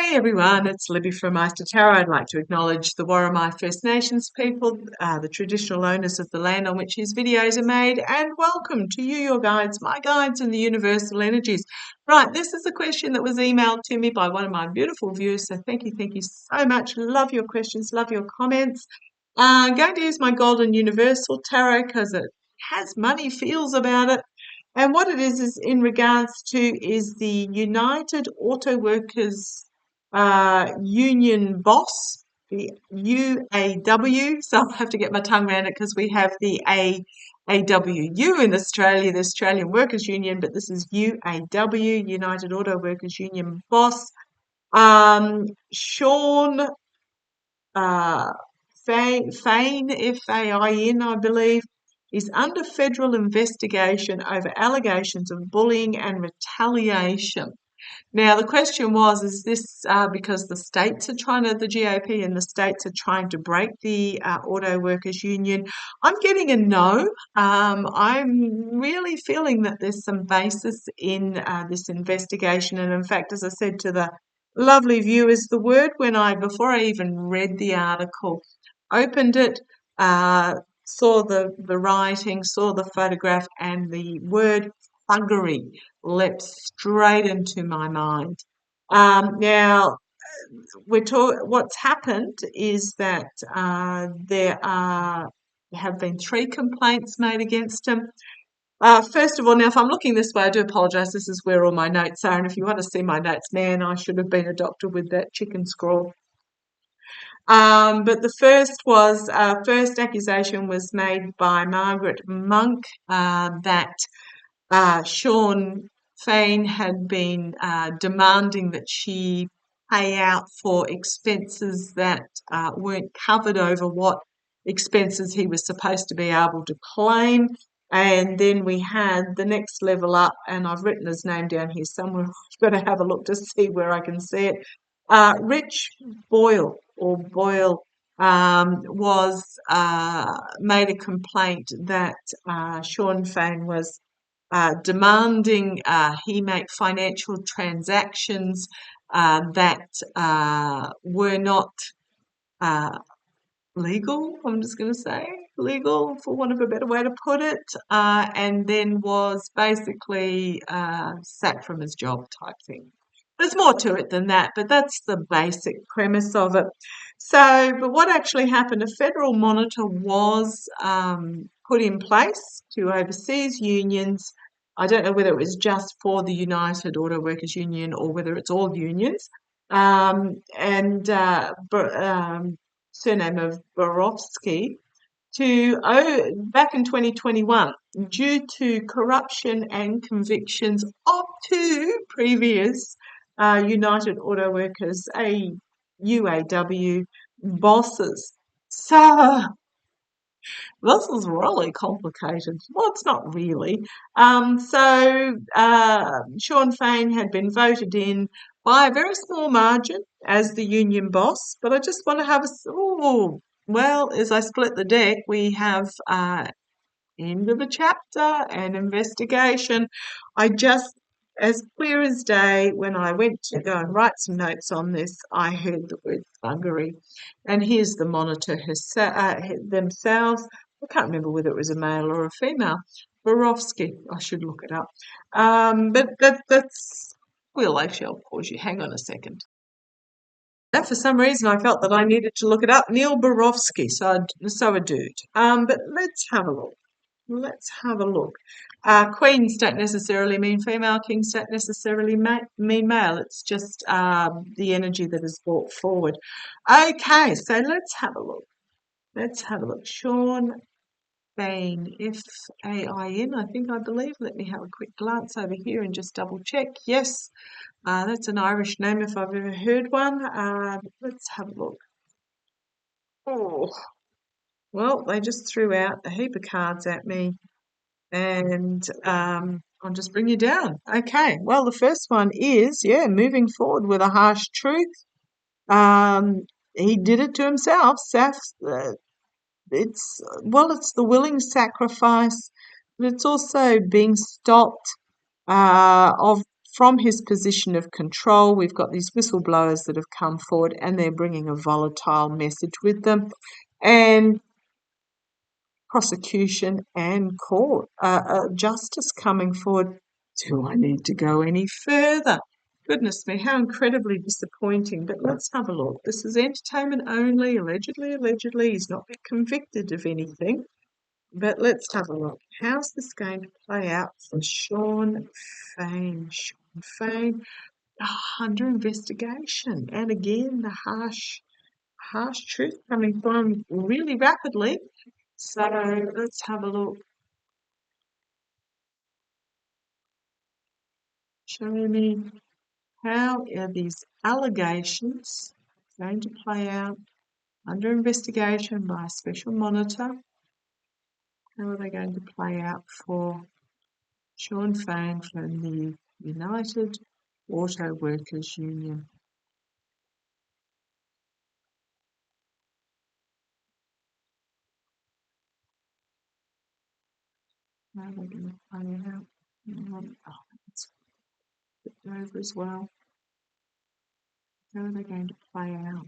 Hey everyone, it's Libby from maighstirtarot. I'd like to acknowledge the Worimi First Nations people, the traditional owners of the land on which these videos are made, and welcome to you, your guides, my guides, and the universal energies. Right, this is a question that was emailed to me by one of my beautiful viewers, so thank you so much. Love your questions, love your comments. I'm going to use my Golden Universal Tarot because it has money feels about it. And what it is in regards to is the United Auto Workers Union boss, the UAW. So I'll have to get my tongue around it because we have the AWU in Australia, the Australian Workers Union, but this is UAW, United Auto Workers Union boss. Sean Fain, Fain, I believe, is under federal investigation over allegations of bullying and retaliation. Now, the question was, is this because the states are the GOP and the states are trying to break the auto workers union? I'm getting a no. I'm really feeling that there's some basis in this investigation. And in fact, as I said to the lovely viewers, the word before I even read the article, opened it, saw the writing, saw the photograph, and the word thuggery leapt straight into my mind. Now, what's happened is that there have been 3 complaints made against him. First of all, now if I'm looking this way, I do apologise. This is where all my notes are, and if you want to see my notes, man, I should have been a doctor with that chicken scrawl. But the first accusation was made by Margaret Monk that Sean Fain had been demanding that she pay out for expenses that weren't covered over what expenses he was supposed to be able to claim. And then we had the next level up, and I've written his name down here somewhere. I've got to have a look to see where I can see it. Rich Boyle was made a complaint that Sean Fain was demanding he make financial transactions that were not legal, I'm just going to say, legal for want of a better way to put it, and then was basically sacked from his job type thing. There's more to it than that, but that's the basic premise of it. So, but what actually happened, a federal monitor was put in place to oversee unions. I don't know whether it was just for the United Auto Workers Union or whether it's all unions. Surname of Borowski, back in 2021, due to corruption and convictions of 2 previous United Auto Workers, UAW bosses. So this is really complicated. Well, it's not really. Sean Fain had been voted in by a very small margin as the union boss, but I just want to have as I split the deck, we have end of a chapter and investigation. As clear as day, when I went to go and write some notes on this, I heard the word thuggery. And here's the monitor themselves. I can't remember whether it was a male or a female. Borowski, I should look it up. I'll pause you. Hang on a second. For some reason, I felt that I needed to look it up. Neil Borowski, so a dude. But let's have a look. Queens don't necessarily mean female. Kings don't necessarily mean male. It's just the energy that is brought forward. Okay, so let's have a look. Sean Fain, Fain, I believe. Let me have a quick glance over here and just double check. Yes, that's an Irish name if I've ever heard one. Let's have a look. Oh, well, they just threw out a heap of cards at me, and I'll just bring you down. Okay, well, the first one is, moving forward with a harsh truth. He did it to himself. It's the willing sacrifice, but it's also being stopped from his position of control, we've got these whistleblowers that have come forward and they're bringing a volatile message with them. And prosecution and court, justice coming forward. Do I need to go any further? Goodness me, how incredibly disappointing. But let's have a look. This is entertainment only, allegedly. He's not been convicted of anything. But let's have a look. How's this going to play out for Sean Fain? Sean Fain, under investigation. And again, the harsh truth coming from really rapidly. So let's have a look. Show me how are these allegations going to play out under investigation by a special monitor? How are they going to play out for Sean Fain from the United Auto Workers Union? How are they going to play it out? Let's flip it over as well. How are they going to play out?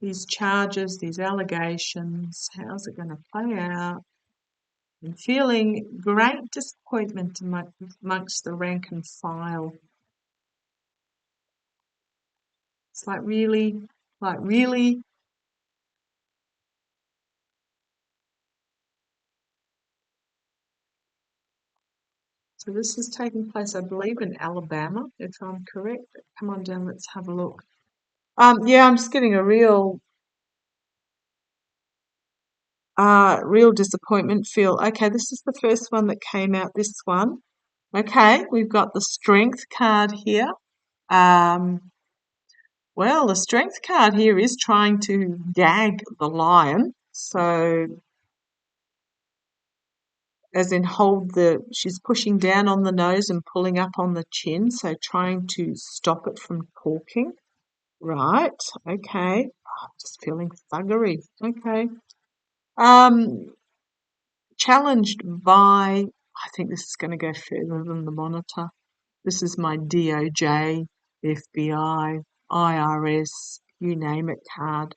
These charges, these allegations, how's it going to play out? I'm feeling great disappointment amongst the rank and file. It's like really. So this is taking place, I believe, in Alabama, if I'm correct. Come on down, let's have a look. Yeah, I'm just getting a real disappointment feel. Okay, this is the first one that came out, this one. Okay, we've got the strength card here. Well, the strength card here is trying to gag the lion. So, as in she's pushing down on the nose and pulling up on the chin. So, trying to stop it from talking. Right. Okay. Oh, just feeling thuggery. Okay. Challenged by, I think this is going to go further than the monitor. This is my DOJ, FBI, IRS, you name it card.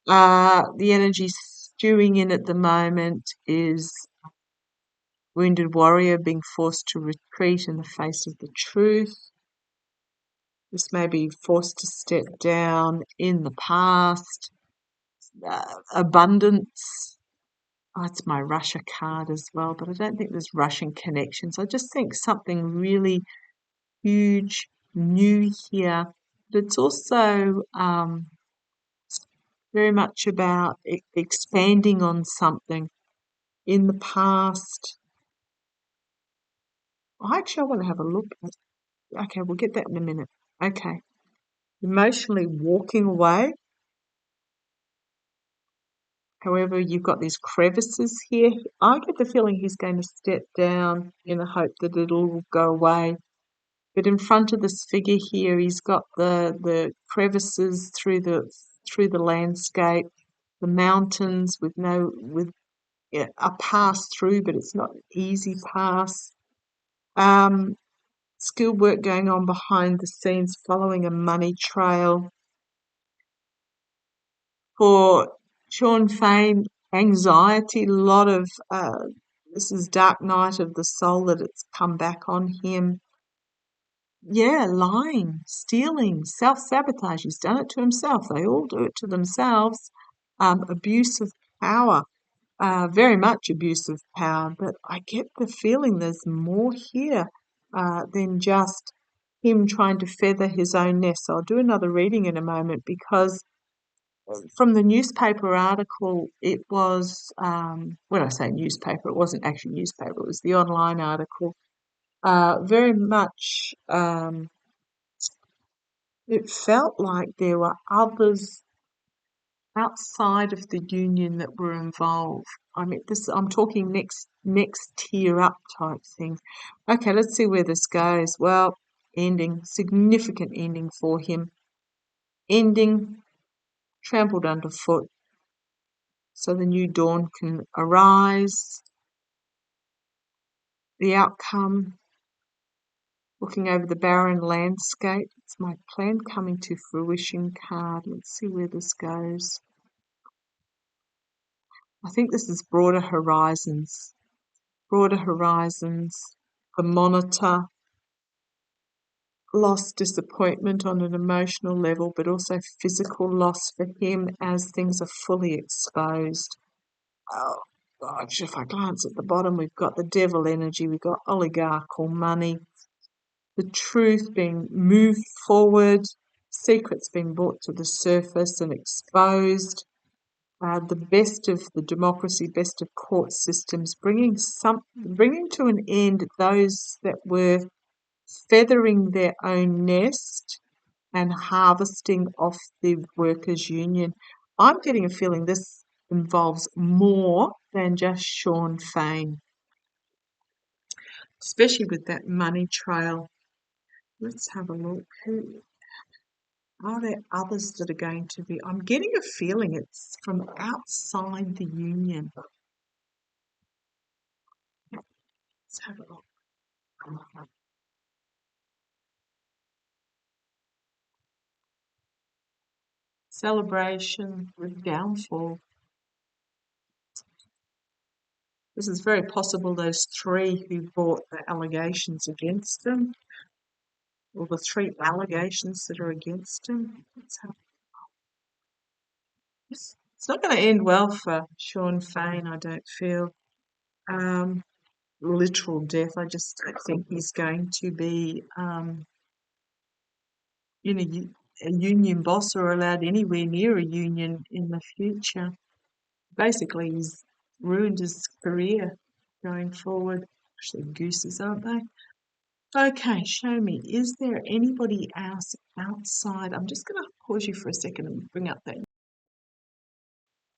The energy stewing in at the moment is wounded warrior being forced to retreat in the face of the truth. This may be forced to step down in the past. Abundance. Oh, it's my Russia card as well, but I don't think there's Russian connections. I just think something really huge, new here. But it's also very much about expanding on something in the past. I want to have a look at. Okay, we'll get that in a minute. Okay. Emotionally walking away. However, you've got these crevices here. I get the feeling he's going to step down in the hope that it'll go away. But in front of this figure here, he's got the crevices through the landscape, the mountains with a pass through, but it's not an easy pass. Skilled work going on behind the scenes, following a money trail. For Sean Fain, anxiety, a lot of this is dark night of the soul that it's come back on him. Yeah, lying, stealing, self-sabotage. He's done it to himself. They all do it to themselves. Abuse of power, very much abuse of power. But I get the feeling there's more here than just him trying to feather his own nest. So I'll do another reading in a moment because from the newspaper article, it was, when I say newspaper, it wasn't actually newspaper, it was the online article. Very much, it felt like there were others outside of the union that were involved. I mean, I'm talking next tier up type thing. Okay, let's see where this goes. Well, significant ending for him. Ending, trampled underfoot, so the new dawn can arise. the outcome, looking over the barren landscape. It's my plan coming to fruition card. Let's see where this goes. I think this is broader horizons. Broader horizons. The monitor. Loss, disappointment on an emotional level, but also physical loss for him as things are fully exposed. Oh, gosh, if I glance at the bottom, we've got the devil energy, we've got oligarchical money, the truth being moved forward, secrets being brought to the surface and exposed, the best of the democracy, best of court systems, bringing to an end those that were feathering their own nest and harvesting off the workers' union. I'm getting a feeling this involves more than just Sean Fain, especially with that money trail. Let's have a look. Who are there others that are going to be? I'm getting a feeling it's from outside the union. Let's have a look. Celebration with downfall. This is very possible those three who brought the allegations against them, or the three allegations that are against him. It's not going to end well for Sean Fain, I don't feel. Literal death. I just don't think he's going to be, a union boss or allowed anywhere near a union in the future. Basically, he's ruined his career going forward. Actually, gooses, aren't they? Okay, show me. Is there anybody else outside? I'm just going to pause you for a second and bring up that.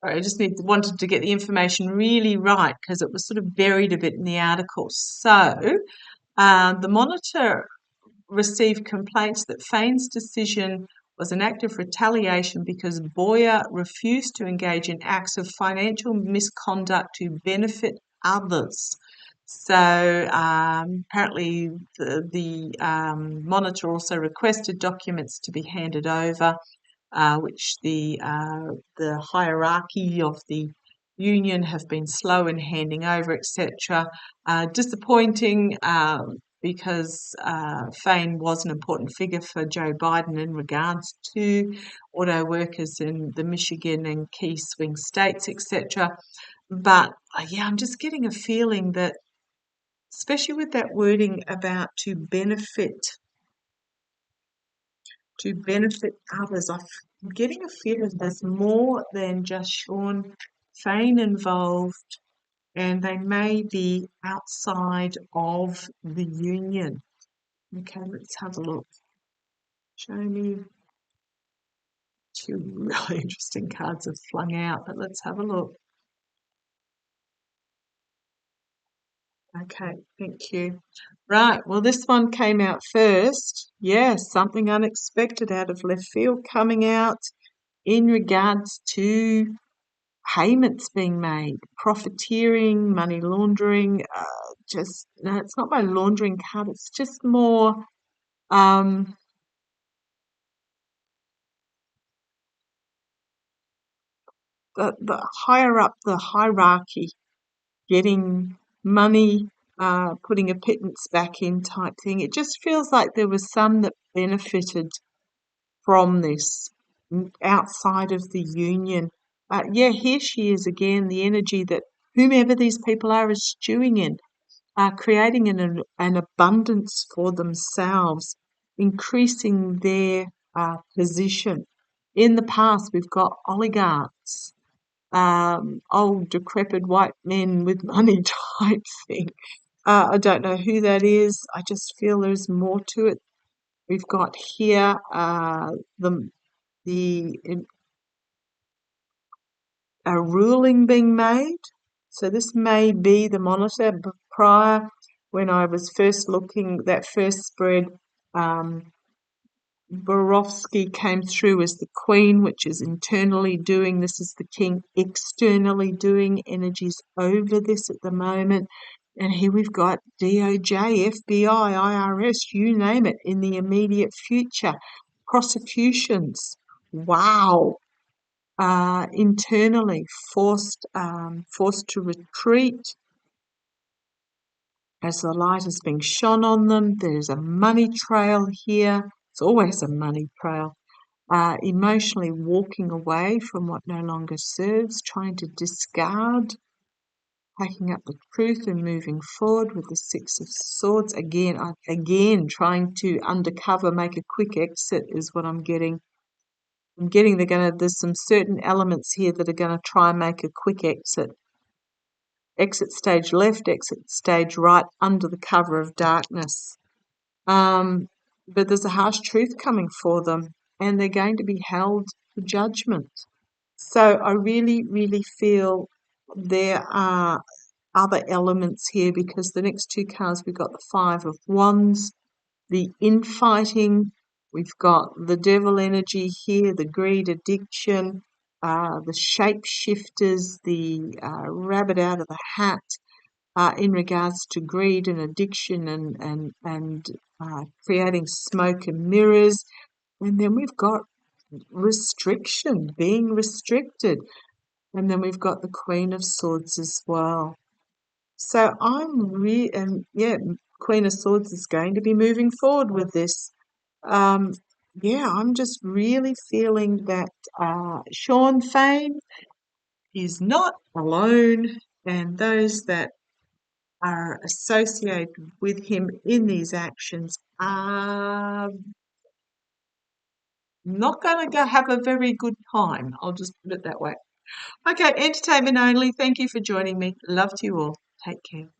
Sorry, I just wanted to get the information really right because it was sort of buried a bit in the article. So, the Monitor received complaints that Fain's decision was an act of retaliation because Boyer refused to engage in acts of financial misconduct to benefit others. So apparently the Monitor also requested documents to be handed over, which the hierarchy of the union have been slow in handing over, etc. Disappointing because Fain was an important figure for Joe Biden in regards to auto workers in the Michigan and key swing states, etc. But yeah, I'm just getting a feeling that, especially with that wording about to benefit others, I'm getting a feeling there's more than just Sean Fain involved, and they may be outside of the union. Okay, let's have a look. Show me. Two really interesting cards have flung out, but let's have a look. Okay, thank you. Right, well, this one came out first. Yes, something unexpected out of left field coming out in regards to payments being made, profiteering, money laundering. No, it's not my laundering card. It's just more the higher up the hierarchy, getting money, putting a pittance back in type thing. It just feels like there was some that benefited from this outside of the union. Yeah, here she is again, the energy that whomever these people are is stewing in, creating an abundance for themselves, increasing their position. In the past, we've got oligarchs, old decrepit white men with money type thing. I don't know who that is. I just feel there's more to it. We've got here the a ruling being made. So this may be the Monitor. Prior, when I was first looking, that first spread, Borowski came through as the Queen, which is internally doing. This is the King externally doing. Energies over this at the moment. And here we've got DOJ, FBI, IRS, you name it, in the immediate future. Prosecutions. Wow. Internally forced to retreat as the light is being shone on them. There's a money trail here. It's always a money trail. Emotionally walking away from what no longer serves, trying to discard, taking up the truth and moving forward with the Six of Swords. Again, trying to undercover, make a quick exit is what I'm getting. There's some certain elements here that are going to try and make a quick exit. Exit stage left, exit stage right, under the cover of darkness. But there's a harsh truth coming for them, and they're going to be held to judgment. So I really, really feel there are other elements here, because the next two cards, we've got the Five of Wands, the infighting, we've got the devil energy here, the greed, addiction, the shapeshifters, the rabbit out of the hat, in regards to greed and addiction and creating smoke and mirrors. And then we've got restriction, being restricted. And then we've got the Queen of Swords as well. So Queen of Swords is going to be moving forward with this. I'm just really feeling that Sean Fain is not alone, and those that are associated with him in these actions are not going to have a very good time. I'll just put it that way. Okay, entertainment only. Thank you for joining me. Love to you all. Take care.